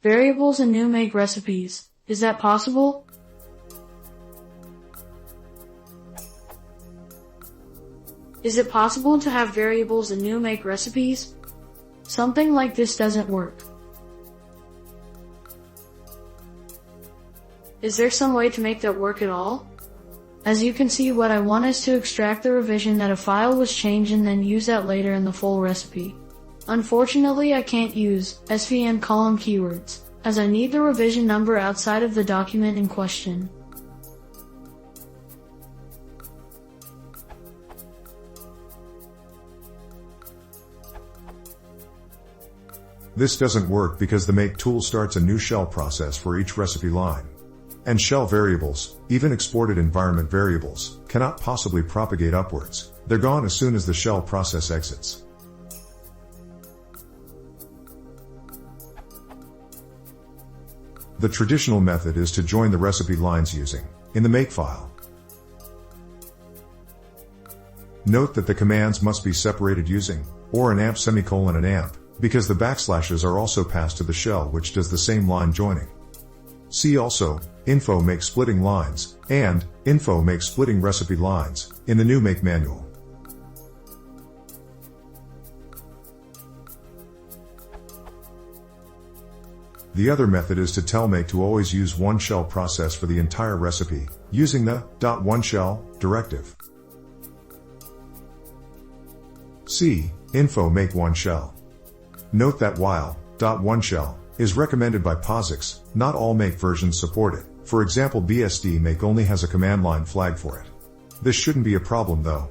Variables in GNU Make recipes. Is that possible? Is it possible to have variables in GNU Make recipes? Something like this doesn't work. Is there some way to make that work at all? As you can see, what I want is to extract the revision that a file was changed and then use that later in the full recipe. Unfortunately, I can't use svn column keywords, as I need the revision number outside of the document in question. This doesn't work because the Make tool starts a new shell process for each recipe line. And shell variables, even exported environment variables, cannot possibly propagate upwards. They're gone as soon as the shell process exits. The traditional method is to join the recipe lines using in the Make file. Note that the commands must be separated using or an amp semicolon an amp, because the backslashes are also passed to the shell, which does the same line joining. See also info make splitting lines and info make splitting recipe lines in the GNU Make manual. The other method is to tell Make to always use one shell process for the entire recipe, using the .1shell directive. See info make one shell. Note that while .1shell is recommended by POSIX, not all Make versions support it. For example, BSD Make only has a command line flag for it. This shouldn't be a problem though.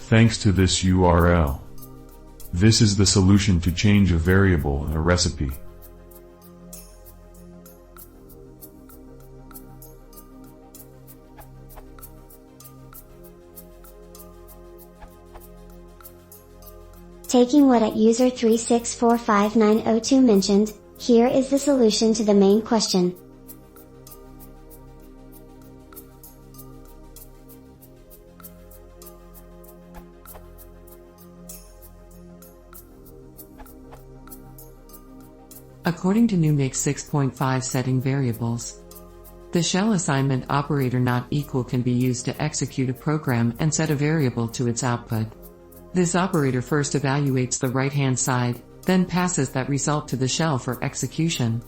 Thanks to this URL. This is the solution to change a variable in a recipe. Taking what at user 3645902 mentioned, here is the solution to the main question. According to GNU Make 6.5 setting variables, the shell assignment operator not equal can be used to execute a program and set a variable to its output. This operator first evaluates the right-hand side, then passes that result to the shell for execution.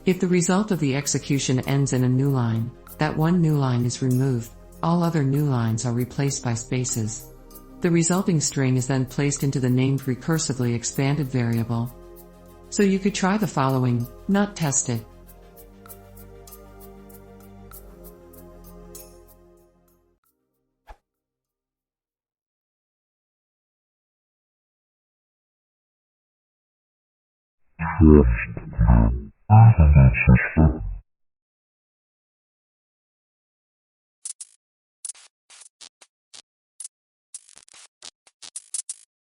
If the result of the execution ends in a new line, that one new line is removed, all other new lines are replaced by spaces. The resulting string is then placed into the named recursively expanded variable. So you could try the following, not test it. Test.